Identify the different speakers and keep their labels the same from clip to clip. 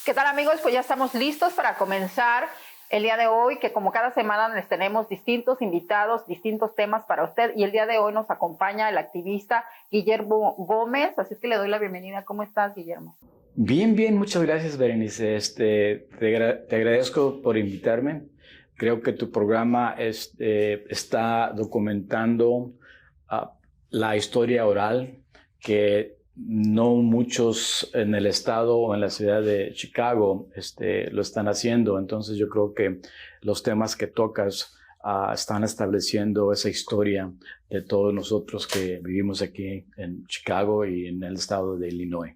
Speaker 1: ¿Qué tal, amigos? Pues ya estamos listos para comenzar el día de hoy, que como cada semana les tenemos distintos invitados, distintos temas para usted, y el día de hoy nos acompaña el activista Guillermo Gómez, así es que le doy la bienvenida. ¿Cómo estás, Guillermo?
Speaker 2: Bien, bien, muchas gracias, Berenice. Te agradezco por invitarme. Creo que tu programa está documentando la historia oral que no muchos en el estado o en la ciudad de Chicago lo están haciendo. Entonces yo creo que los temas que tocas están estableciendo esa historia de todos nosotros que vivimos aquí en Chicago y en el estado de Illinois.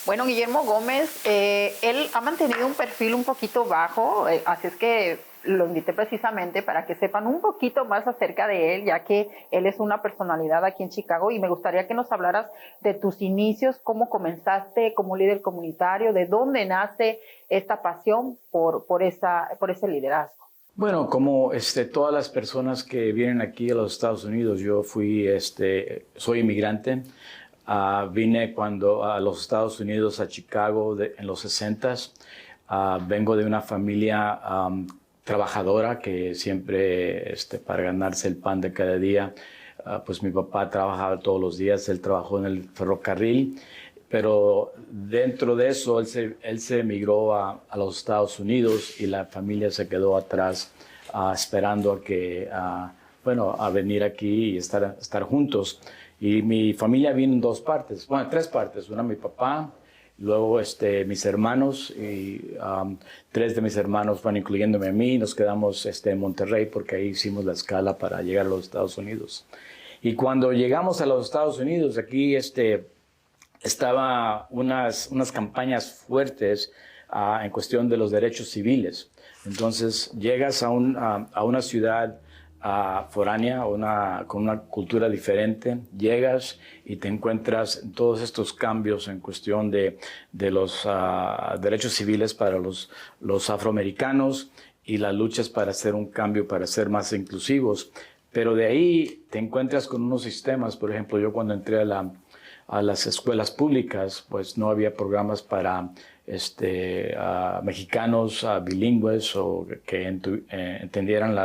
Speaker 1: Bueno, Guillermo Gómez, él ha mantenido un perfil un poquito bajo, así es que lo invité precisamente para que sepan un poquito más acerca de él, ya que él es una personalidad aquí en Chicago, y me gustaría que nos hablaras de tus inicios, cómo comenzaste como líder comunitario, de dónde nace esta pasión por ese liderazgo.
Speaker 2: Bueno, como todas las personas que vienen aquí a los Estados Unidos, yo soy inmigrante. Vine cuando a los Estados Unidos, a Chicago, en los 60s. Vengo de una familia trabajadora que siempre, para ganarse el pan de cada día, pues mi papá trabajaba todos los días, él trabajó en el ferrocarril, pero dentro de eso él se emigró a los Estados Unidos y la familia se quedó atrás esperando a venir aquí y estar juntos. Y mi familia vino en dos partes, bueno, tres partes. Una, mi papá, luego mis hermanos, y tres de mis hermanos, bueno, incluyéndome a mí, nos quedamos en Monterrey porque ahí hicimos la escala para llegar a los Estados Unidos. Y cuando llegamos a los Estados Unidos, aquí estaba unas campañas fuertes en cuestión de los derechos civiles. Entonces llegas a una ciudad foránea, con una cultura diferente, llegas y te encuentras todos estos cambios en cuestión de los derechos civiles para los afroamericanos y las luchas para hacer un cambio, para ser más inclusivos. Pero de ahí te encuentras con unos sistemas. Por ejemplo, yo cuando entré a las escuelas públicas, pues no había programas para mexicanos bilingües o que entendieran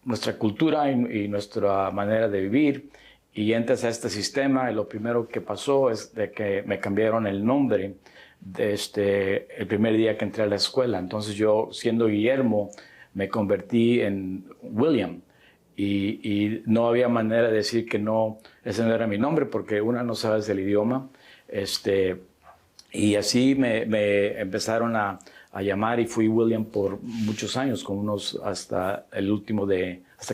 Speaker 2: nuestra cultura y nuestra manera de vivir. Y entras a este sistema y lo primero que pasó es de que me cambiaron el nombre el primer día que entré a la escuela. Entonces yo, siendo Guillermo, me convertí en William. Y no había manera de decir que no, ese no era mi nombre, porque no sabes el idioma. Y así me empezaron a llamar, y fui William por muchos años, hasta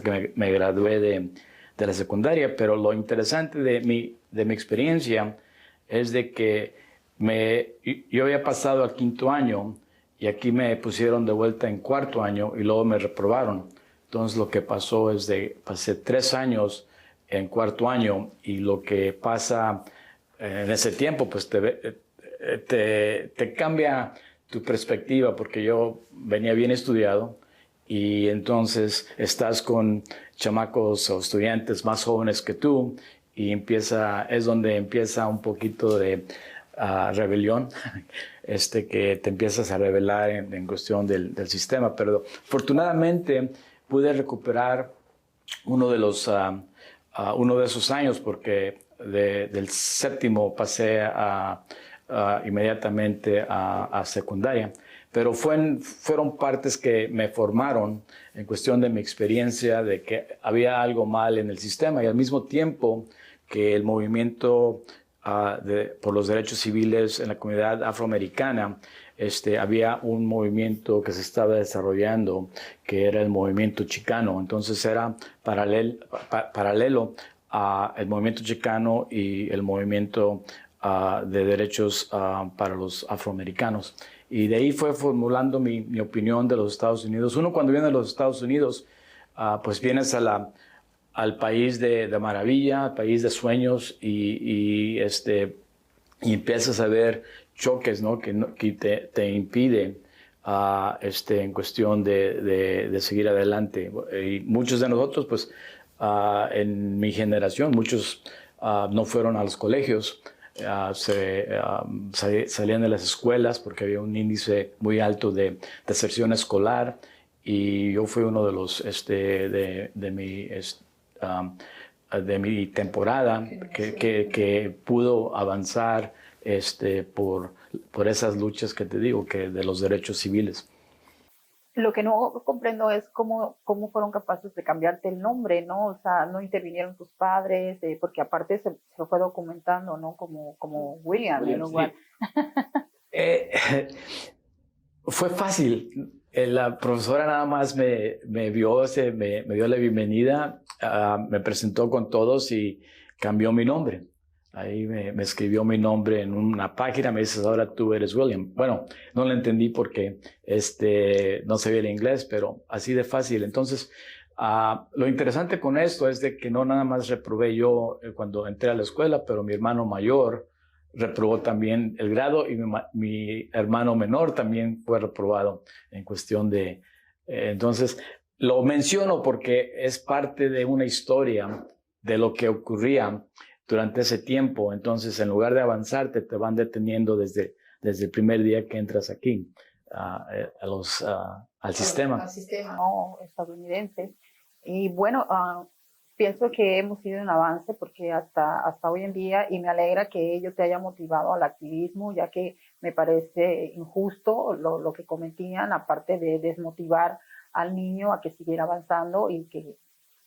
Speaker 2: que me gradué de la secundaria. Pero lo interesante de mi experiencia es de que yo había pasado al quinto año y aquí me pusieron de vuelta en cuarto año y luego me reprobaron. Entonces lo que pasó es pasé 3 años en cuarto año, y lo que pasa en ese tiempo pues te cambia tu perspectiva, porque yo venía bien estudiado y entonces estás con chamacos o estudiantes más jóvenes que tú y es donde empieza un poquito de rebelión, que te empiezas a rebelar en cuestión del sistema. Pero afortunadamente pude recuperar uno de esos años, porque del séptimo pasé inmediatamente a secundaria. Pero fueron partes que me formaron en cuestión de mi experiencia, de que había algo mal en el sistema, y al mismo tiempo que el movimiento por los derechos civiles en la comunidad afroamericana, había un movimiento que se estaba desarrollando, que era el movimiento chicano. Entonces era paralelo al movimiento chicano y el movimiento de derechos para los afroamericanos. Y de ahí fue formulando mi opinión de los Estados Unidos. Uno, cuando viene a los Estados Unidos, pues vienes al país de maravilla, al país de sueños, y empiezas a ver choques, ¿no? que te impiden en cuestión de seguir adelante. Y muchos de nosotros, pues en mi generación, muchos no fueron a los colegios. salían de las escuelas porque había un índice muy alto de deserción escolar, y yo fui uno de los de mi temporada que pudo avanzar por esas luchas que te digo, que de los derechos civiles.
Speaker 1: Lo que no comprendo es cómo fueron capaces de cambiarte el nombre, ¿no? O sea, no intervinieron tus padres, porque aparte se fue documentando, ¿no? Como William, en lugar.
Speaker 2: Sí. Fue fácil. La profesora nada más me vio, me dio la bienvenida, me presentó con todos y cambió mi nombre. Ahí me escribió mi nombre en una página, me dice, ahora tú eres William. Bueno, no lo entendí porque no sabía el inglés, pero así de fácil. Entonces, lo interesante con esto es de que no nada más reprobé yo cuando entré a la escuela, pero mi hermano mayor reprobó también el grado, y mi hermano menor también fue reprobado en cuestión de... entonces, lo menciono porque es parte de una historia de lo que ocurría durante ese tiempo. Entonces, en lugar de avanzarte, te van deteniendo desde el primer día que entras aquí al sistema.
Speaker 1: Al sistema, no, estadounidense. Y bueno, pienso que hemos ido en avance porque hasta hoy en día, y me alegra que ello te haya motivado al activismo, ya que me parece injusto lo que cometían, aparte de desmotivar al niño a que siguiera avanzando, y que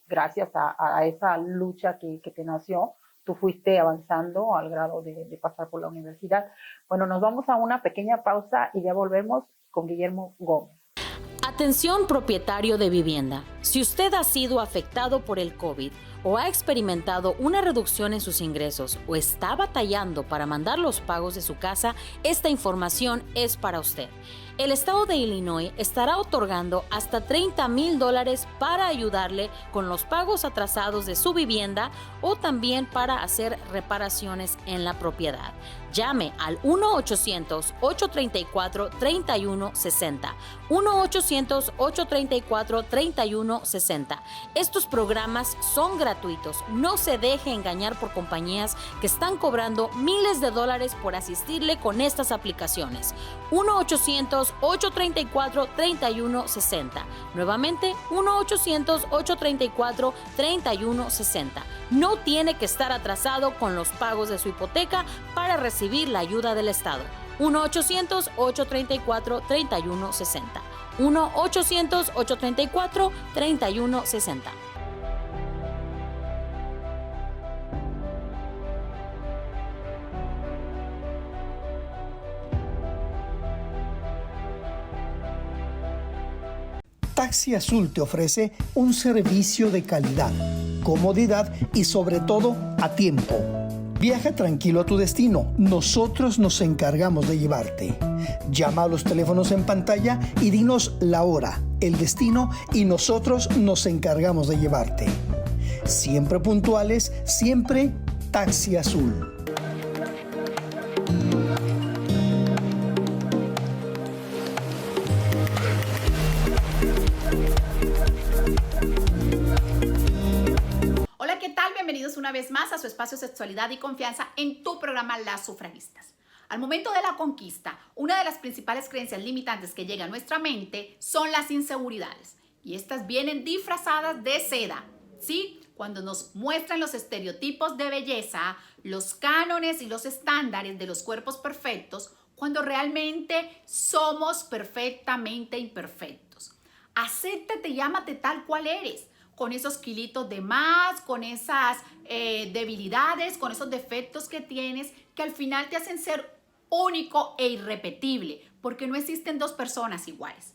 Speaker 1: gracias a esa lucha que te nació, tú fuiste avanzando al grado de pasar por la universidad. Bueno, nos vamos a una pequeña pausa y ya volvemos con Guillermo Gómez.
Speaker 3: Atención, propietario de vivienda. Si usted ha sido afectado por el COVID o ha experimentado una reducción en sus ingresos o está batallando para mandar los pagos de su casa, esta información es para usted. El estado de Illinois estará otorgando hasta $30,000 para ayudarle con los pagos atrasados de su vivienda o también para hacer reparaciones en la propiedad. Llame al 1-800-834-3160. 1-800-834-3160. Estos programas son gratuitos. No se deje engañar por compañías que están cobrando miles de dólares por asistirle con estas aplicaciones. 1-800-834-3160. Nuevamente, 1-800-834-3160. No tiene que estar atrasado con los pagos de su hipoteca para recibir la ayuda del Estado. 1-800-834-3160. 1-800-834-3160.
Speaker 4: Taxi Azul te ofrece un servicio de calidad, comodidad y sobre todo a tiempo. Viaja tranquilo a tu destino. Nosotros nos encargamos de llevarte. Llama a los teléfonos en pantalla y dinos la hora, el destino, y nosotros nos encargamos de llevarte. Siempre puntuales, siempre Taxi Azul.
Speaker 5: Bienvenidos una vez más a su espacio Sexualidad y Confianza en tu programa Las Sufragistas. Al momento de la conquista, una de las principales creencias limitantes que llega a nuestra mente son las inseguridades. Y estas vienen disfrazadas de seda, ¿sí? Cuando nos muestran los estereotipos de belleza, los cánones y los estándares de los cuerpos perfectos, cuando realmente somos perfectamente imperfectos. Acéptate y ámate tal cual eres, con esos kilitos de más, con esas debilidades, con esos defectos que tienes, que al final te hacen ser único e irrepetible, porque no existen dos personas iguales.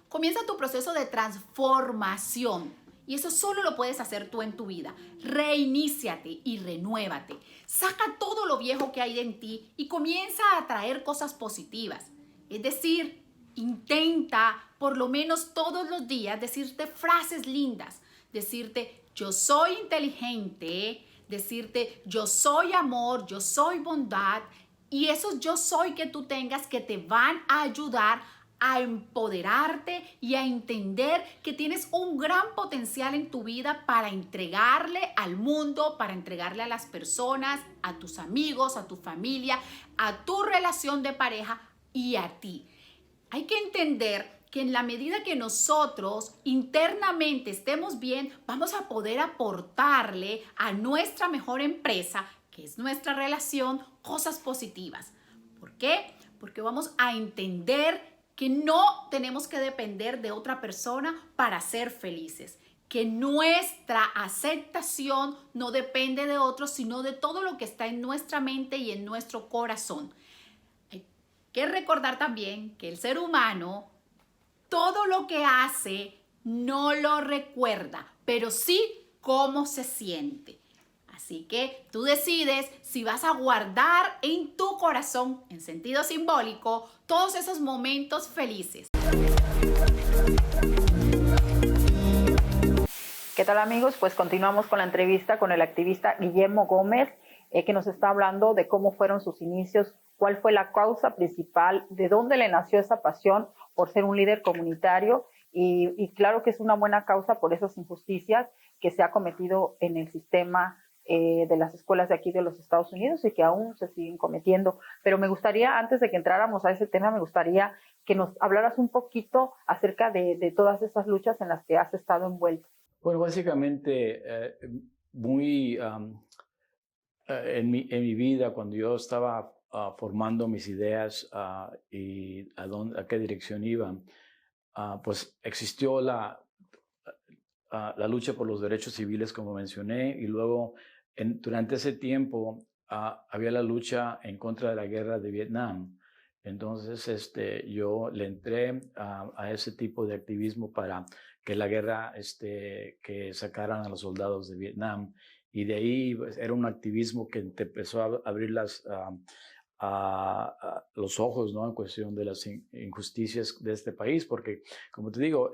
Speaker 5: Comienza tu proceso de transformación, y eso solo lo puedes hacer tú en tu vida. Reiníciate y renuévate. Saca todo lo viejo que hay en ti y comienza a atraer cosas positivas. Es decir, intenta por lo menos todos los días decirte frases lindas. Decirte, yo soy inteligente, decirte, yo soy amor, yo soy bondad, y esos yo soy que tú tengas que te van a ayudar a empoderarte y a entender que tienes un gran potencial en tu vida para entregarle al mundo, para entregarle a las personas, a tus amigos, a tu familia, a tu relación de pareja y a ti. Hay que entender que en la medida que nosotros internamente estemos bien, vamos a poder aportarle a nuestra mejor empresa, que es nuestra relación, cosas positivas. ¿Por qué? Porque vamos a entender que no tenemos que depender de otra persona para ser felices, que nuestra aceptación no depende de otros, sino de todo lo que está en nuestra mente y en nuestro corazón. Hay que recordar también que el ser humano, todo lo que hace no lo recuerda, pero sí cómo se siente. Así que tú decides si vas a guardar en tu corazón, en sentido simbólico, todos esos momentos felices.
Speaker 1: ¿Qué tal, amigos? Pues continuamos con la entrevista con el activista Guillermo Gómez, que nos está hablando de cómo fueron sus inicios, cuál fue la causa principal, de dónde le nació esa pasión por ser un líder comunitario y claro que es una buena causa por esas injusticias que se ha cometido en el sistema de las escuelas de aquí de los Estados Unidos y que aún se siguen cometiendo. Pero me gustaría, antes de que entráramos a ese tema, me gustaría que nos hablaras un poquito acerca de todas esas luchas en las que has estado envuelto.
Speaker 2: Bueno, básicamente, en mi vida, cuando yo estaba formando mis ideas y a qué dirección iba, pues existió la lucha por los derechos civiles, como mencioné, y luego durante ese tiempo había la lucha en contra de la guerra de Vietnam. Entonces, yo le entré a ese tipo de activismo para que la guerra, que sacaran a los soldados de Vietnam. Y de ahí pues, era un activismo que te empezó a abrir los ojos, ¿no? En cuestión de las injusticias de este país, porque, como te digo,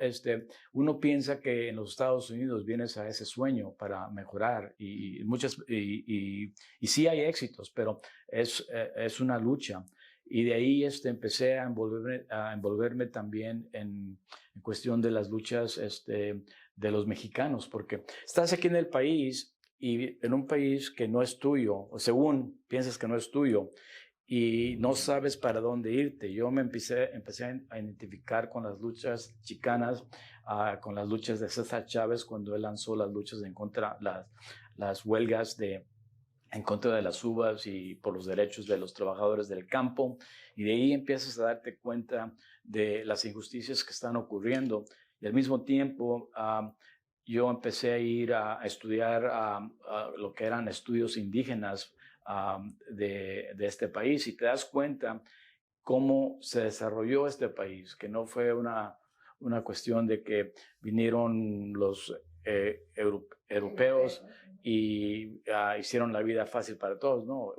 Speaker 2: uno piensa que en los Estados Unidos vienes a ese sueño para mejorar y sí hay éxitos, pero es una lucha. Y de ahí empecé a envolverme también en cuestión de las luchas de los mexicanos, porque estás aquí en el país y en un país que no es tuyo, o según piensas que no es tuyo, y no sabes para dónde irte. Yo me empecé a identificar con las luchas chicanas, con las luchas de César Chávez cuando él lanzó las luchas en contra, las huelgas en contra de las uvas y por los derechos de los trabajadores del campo. Y de ahí empiezas a darte cuenta de las injusticias que están ocurriendo. Y al mismo tiempo, yo empecé a ir a estudiar lo que eran estudios indígenas de este país y te das cuenta cómo se desarrolló este país, que no fue una cuestión de que vinieron los europeos y hicieron la vida fácil para todos, no,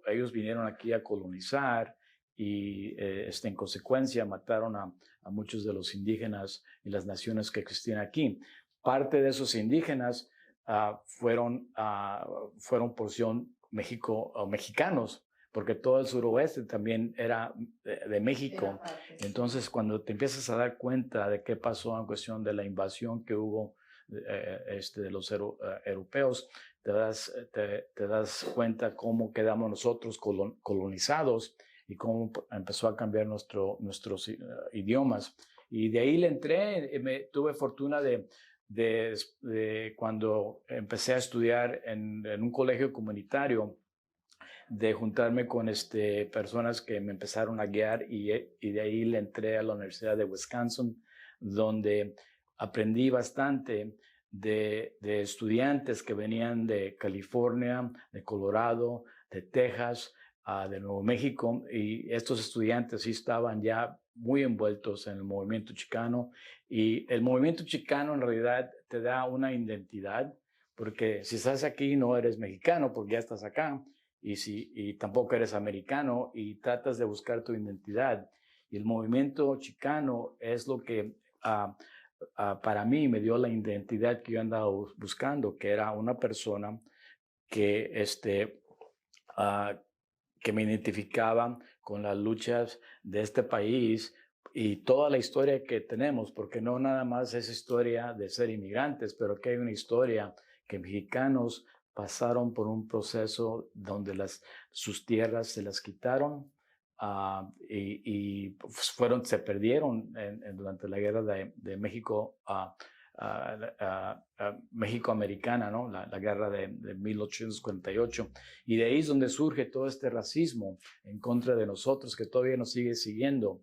Speaker 2: ellos vinieron aquí a colonizar y en consecuencia mataron a muchos de los indígenas y las naciones que existían aquí. Parte de esos indígenas fueron porción mexicanos, porque todo el suroeste también era de México. Entonces, cuando te empiezas a dar cuenta de qué pasó en cuestión de la invasión que hubo de los europeos, te das cuenta cómo quedamos nosotros colonizados y cómo empezó a cambiar nuestros idiomas. Y de ahí le entré, tuve fortuna de cuando empecé a estudiar en un colegio comunitario, de juntarme con personas que me empezaron a guiar y de ahí le entré a la Universidad de Wisconsin, donde aprendí bastante de estudiantes que venían de California, de Colorado, de Texas, de Nuevo México, y estos estudiantes sí estaban ya muy envueltos en el movimiento chicano, y el movimiento chicano en realidad te da una identidad, porque si estás aquí no eres mexicano porque ya estás acá, y tampoco eres americano y tratas de buscar tu identidad. Y el movimiento chicano es lo que para mí me dio la identidad que yo andaba buscando, que era una persona que que me identificaba con las luchas de este país y toda la historia que tenemos, porque no nada más es historia de ser inmigrantes, pero que hay una historia que mexicanos pasaron por un proceso donde sus tierras se las quitaron y se perdieron durante la guerra de México, México-americana, ¿no? La guerra de 1848. Y de ahí es donde surge todo este racismo en contra de nosotros, que todavía nos sigue siguiendo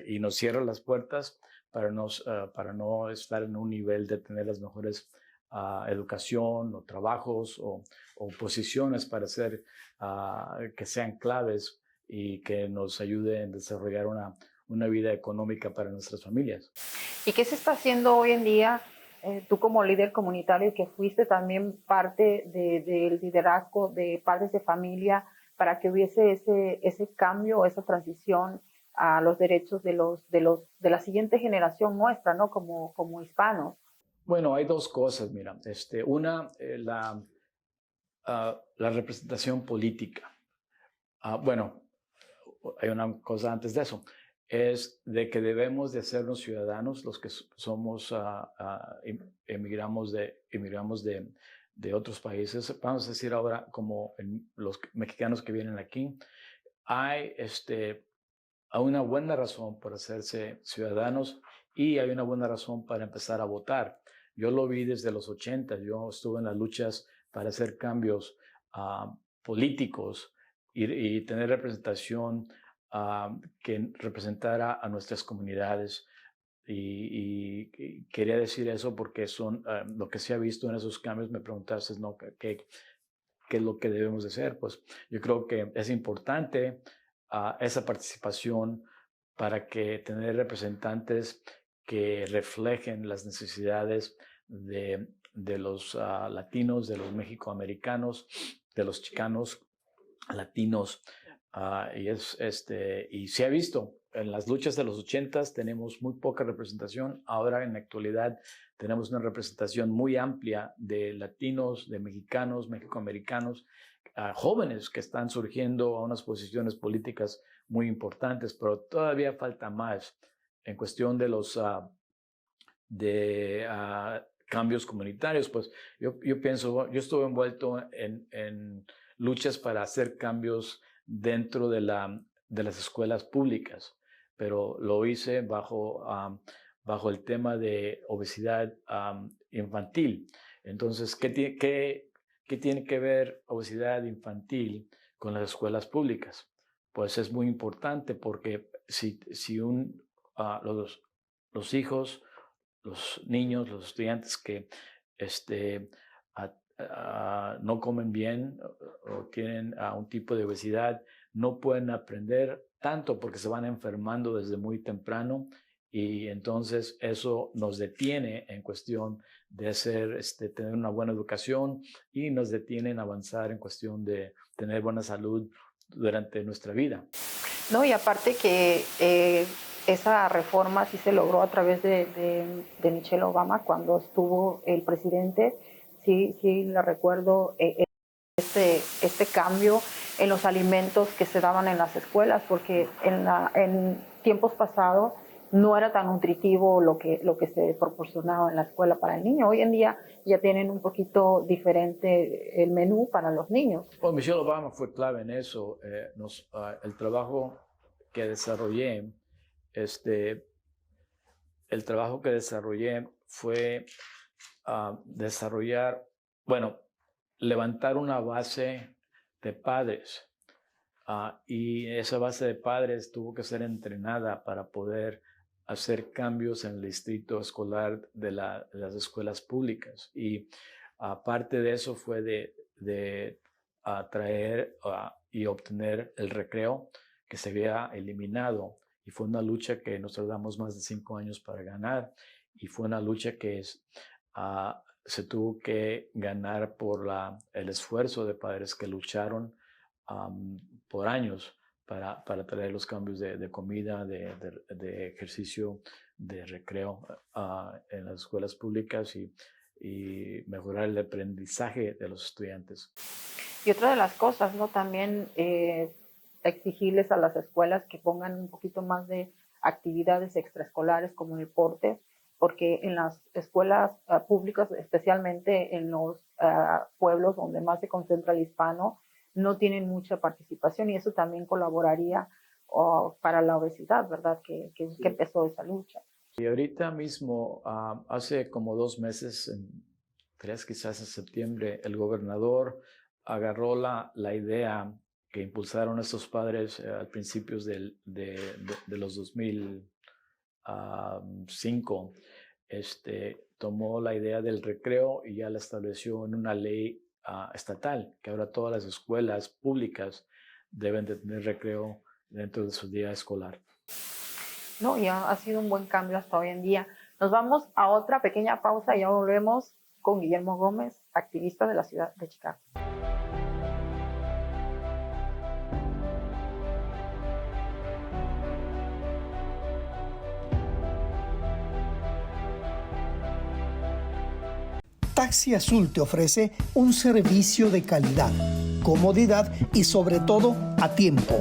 Speaker 2: y nos cierra las puertas para no estar en un nivel de tener las mejores educación o trabajos o posiciones para hacer que sean claves y que nos ayuden a desarrollar una vida económica para nuestras familias.
Speaker 1: ¿Y qué se está haciendo hoy en día, tú como líder comunitario, que fuiste también parte del liderazgo de padres de familia, para que hubiese ese cambio, esa transición a los derechos de la siguiente generación nuestra, ¿no? Como hispanos?
Speaker 2: Bueno, hay dos cosas, mira. Una, la representación política. Bueno, hay una cosa antes de eso. Es de que debemos de hacernos ciudadanos, los que somos, emigramos de otros países. Vamos a decir ahora, como los mexicanos que vienen aquí, hay una buena razón por hacerse ciudadanos y hay una buena razón para empezar a votar. Yo lo vi desde los 80, yo estuve en las luchas para hacer cambios políticos y tener representación que representara a nuestras comunidades. Y quería decir eso porque son lo que se ha visto en esos cambios. Me preguntaste, ¿no? ¿Qué es lo que debemos de hacer? Pues yo creo que es importante esa participación para que tener representantes que reflejen las necesidades de los latinos, de los mexicoamericanos, de los chicanos latinos. Y se ha visto, en las luchas de los 80s tenemos muy poca representación. Ahora en la actualidad tenemos una representación muy amplia de latinos, de mexicanos, mexicoamericanos, jóvenes que están surgiendo a unas posiciones políticas muy importantes, pero todavía falta más en cuestión de los cambios comunitarios. Pues yo pienso, yo estuve envuelto en luchas para hacer cambios dentro de las escuelas públicas, pero lo hice bajo el tema de obesidad infantil. Entonces, ¿qué tiene que ver obesidad infantil con las escuelas públicas? Pues es muy importante porque si los hijos, los niños, los estudiantes que no comen bien o tienen un tipo de obesidad, no pueden aprender tanto porque se van enfermando desde muy temprano, y entonces eso nos detiene en cuestión de tener una buena educación y nos detiene en avanzar en cuestión de tener buena salud durante nuestra vida.
Speaker 1: No, y aparte que esa reforma sí se logró a través de Michelle Obama cuando estuvo el presidente. Sí, la recuerdo, este cambio en los alimentos que se daban en las escuelas, porque en tiempos pasados no era tan nutritivo lo que se proporcionaba en la escuela para el niño. Hoy en día ya tienen un poquito diferente el menú para los niños.
Speaker 2: Well, Michelle Obama fue clave en eso. El trabajo que desarrollé, fue levantar una base de padres, y esa base de padres tuvo que ser entrenada para poder hacer cambios en el distrito escolar de las escuelas públicas. Y aparte de eso fue de traer y obtener el recreo que se había eliminado, y fue una lucha que nos tardamos más de 5 años para ganar, y fue una lucha que se tuvo que ganar por el esfuerzo de padres que lucharon por años para traer los cambios de comida, de ejercicio, de recreo en las escuelas públicas y mejorar el aprendizaje de los estudiantes.
Speaker 1: Y otra de las cosas, ¿no? También exigirles a las escuelas que pongan un poquito más de actividades extraescolares como deporte, porque en las escuelas públicas, especialmente en los pueblos donde más se concentra el hispano, no tienen mucha participación y eso también colaboraría para la obesidad, ¿verdad? Que empezó esa lucha.
Speaker 2: Y ahorita mismo, hace como 2 meses, quizás en septiembre, el gobernador agarró la idea que impulsaron estos padres al principios de los 2005. Tomó la idea del recreo y ya la estableció en una ley estatal, que ahora todas las escuelas públicas deben de tener recreo dentro de su día escolar.
Speaker 1: No, ya ha sido un buen cambio hasta hoy en día. Nos vamos a otra pequeña pausa y ya volvemos con Guillermo Gómez, activista de la ciudad de Chicago.
Speaker 4: Taxi Azul te ofrece un servicio de calidad, comodidad y sobre todo a tiempo.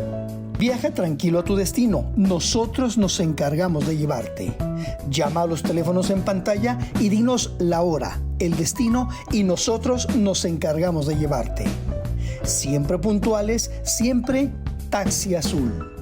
Speaker 4: Viaja tranquilo a tu destino, nosotros nos encargamos de llevarte. Llama a los teléfonos en pantalla y dinos la hora, el destino y nosotros nos encargamos de llevarte. Siempre puntuales, siempre Taxi Azul.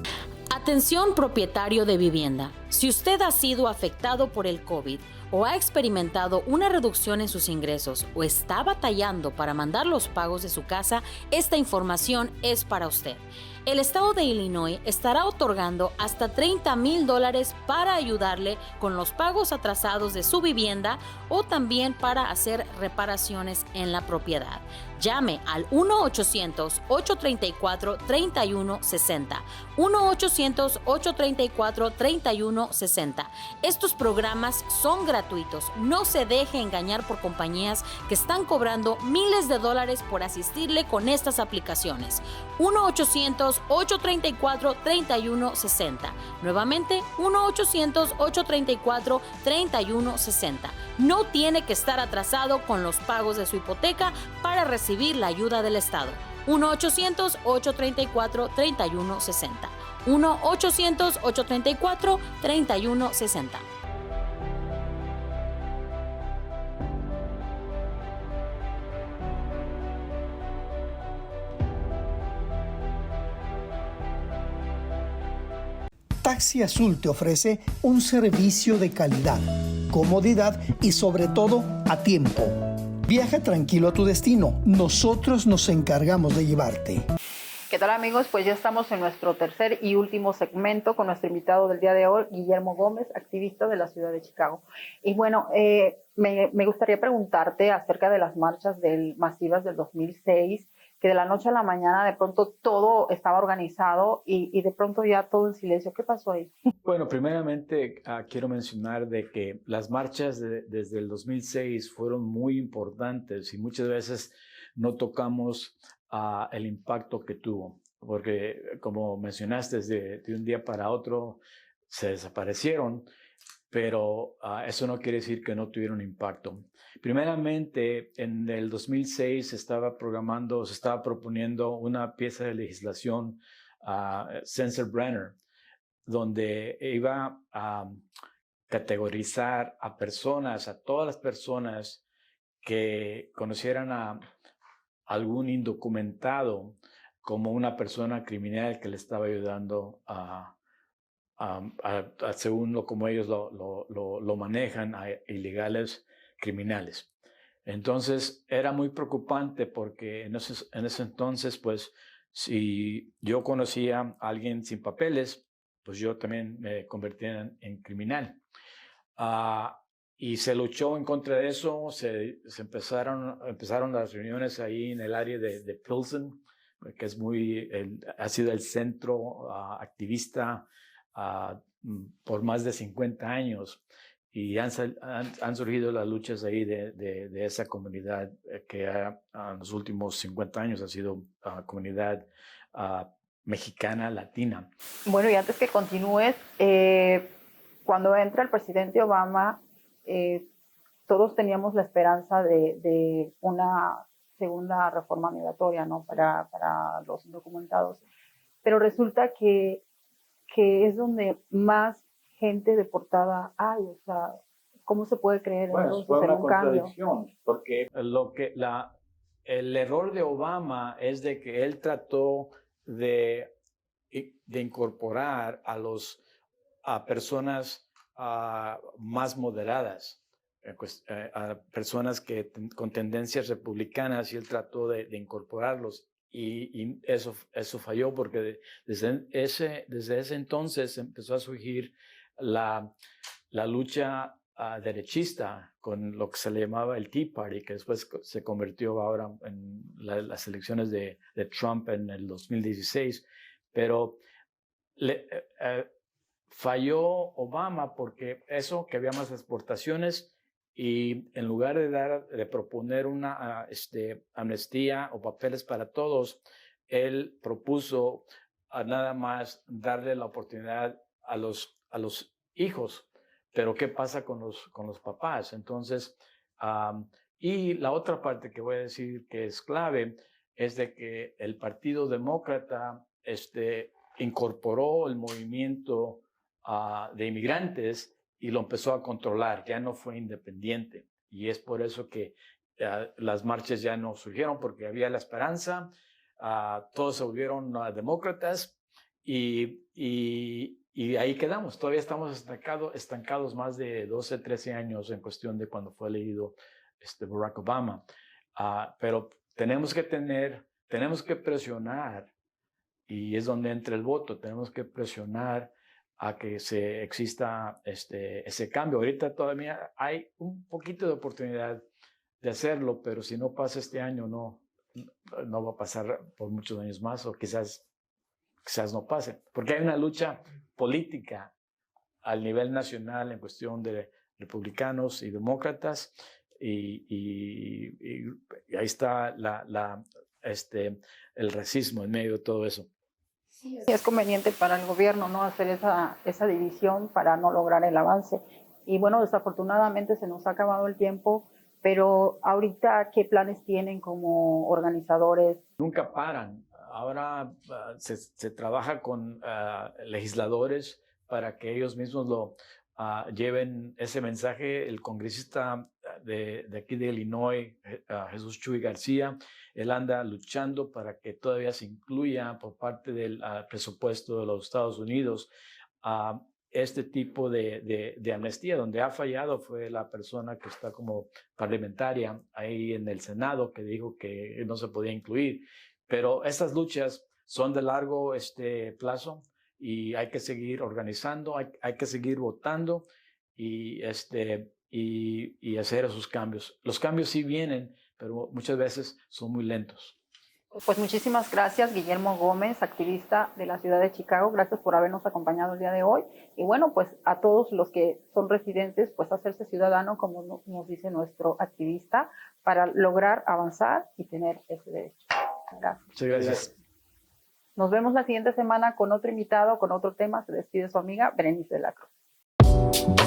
Speaker 3: Atención propietario de vivienda. Si usted ha sido afectado por el COVID o ha experimentado una reducción en sus ingresos o está batallando para mandar los pagos de su casa, esta información es para usted. El estado de Illinois estará otorgando hasta $30,000 para ayudarle con los pagos atrasados de su vivienda o también para hacer reparaciones en la propiedad. Llame al 1-800-834-3160. 1-800-834-3160. Estos programas son gratuitos. No se deje engañar por compañías que están cobrando miles de dólares por asistirle con estas aplicaciones. 1-800-834-3160. Nuevamente, 1-800-834-3160. No tiene que estar atrasado con los pagos de su hipoteca para recibir la ayuda del Estado. 1-800-834-3160. 1-800-834-3160.
Speaker 4: Taxi Azul te ofrece un servicio de calidad, comodidad y sobre todo a tiempo. Viaja tranquilo a tu destino, nosotros nos encargamos de llevarte.
Speaker 1: ¿Qué tal, amigos? Pues ya estamos en nuestro tercer y último segmento con nuestro invitado del día de hoy, Guillermo Gómez, activista de la ciudad de Chicago. Y bueno, me gustaría preguntarte acerca de las marchas masivas del 2006, que de la noche a la mañana de pronto todo estaba organizado y de pronto ya todo en silencio. ¿Qué pasó ahí?
Speaker 2: Bueno, primeramente quiero mencionar de que las marchas desde el 2006 fueron muy importantes y muchas veces no tocamos el impacto que tuvo, porque como mencionaste, de un día para otro se desaparecieron, pero eso no quiere decir que no tuvieron impacto. Primeramente, en el 2006 se estaba proponiendo una pieza de legislación, Sensenbrenner, donde iba a categorizar a todas las personas que conocieran a algún indocumentado como una persona criminal que le estaba ayudando según como ellos lo manejan, a ilegales criminales. Entonces era muy preocupante porque en ese entonces, pues, si yo conocía a alguien sin papeles, pues yo también me convertía en criminal. Y se luchó en contra de eso, empezaron las reuniones ahí en el área de Pilsen, que es ha sido el centro activista por más de 50 años. Y han surgido las luchas ahí de esa comunidad que en los últimos 50 años ha sido comunidad mexicana, latina.
Speaker 1: Bueno, y antes que continúes, cuando entra el presidente Obama, todos teníamos la esperanza de una segunda reforma migratoria, ¿no? para los indocumentados. pero resulta que es donde más gente deportada hay. O sea, ¿cómo se puede creer entonces
Speaker 2: fue
Speaker 1: en
Speaker 2: una
Speaker 1: un cambio?
Speaker 2: contradicción, porque el error de Obama es de que él trató de incorporar a personas más moderadas, a personas con tendencias republicanas, y él trató de incorporarlos. Y eso falló, porque desde ese entonces empezó a surgir la lucha derechista con lo que se le llamaba el Tea Party, que después se convirtió ahora en las elecciones de Trump en el 2016. Pero falló Obama porque que había más exportaciones, y en lugar de proponer una amnistía o papeles para todos, él propuso nada más darle la oportunidad a los hijos. Pero ¿qué pasa con los papás? Entonces, y la otra parte que voy a decir que es clave es de que el Partido Demócrata incorporó el movimiento de inmigrantes y lo empezó a controlar, ya no fue independiente. Y es por eso que las marchas ya no surgieron, porque había la esperanza, todos se volvieron demócratas, y ahí quedamos. Todavía estamos estancados más de 12, 13 años en cuestión de cuando fue elegido Barack Obama. Pero tenemos que presionar, y es donde entra el voto. Tenemos que presionar a que exista ese cambio. Ahorita todavía hay un poquito de oportunidad de hacerlo, pero si no pasa este año, no va a pasar por muchos años más, o quizás no pase, porque hay una lucha política al nivel nacional en cuestión de republicanos y demócratas, y ahí está el racismo en medio de todo eso.
Speaker 1: Sí, es conveniente para el gobierno, ¿no?, hacer esa división para no lograr el avance. Y bueno, desafortunadamente se nos ha acabado el tiempo, pero ahorita, ¿qué planes tienen como organizadores?
Speaker 2: Nunca paran. Ahora se trabaja con legisladores para que ellos mismos lleven ese mensaje. El congresista de aquí de Illinois, Jesús Chuy García, él anda luchando para que todavía se incluya por parte del presupuesto de los Estados Unidos este tipo de amnistía. Donde ha fallado fue la persona que está como parlamentaria ahí en el Senado, que dijo que no se podía incluir. Pero estas luchas son de largo plazo, y hay que seguir organizando, hay que seguir votando, y hacer esos cambios. Los cambios sí vienen, pero muchas veces son muy lentos.
Speaker 1: Pues muchísimas gracias, Guillermo Gómez, activista de la ciudad de Chicago. Gracias por habernos acompañado el día de hoy. Y bueno, pues a todos los que son residentes, pues hacerse ciudadano, como nos dice nuestro activista, para lograr avanzar y tener ese derecho. Gracias.
Speaker 2: Muchas gracias.
Speaker 1: Nos vemos la siguiente semana con otro invitado, con otro tema. Se despide su amiga Berenice de la Cruz.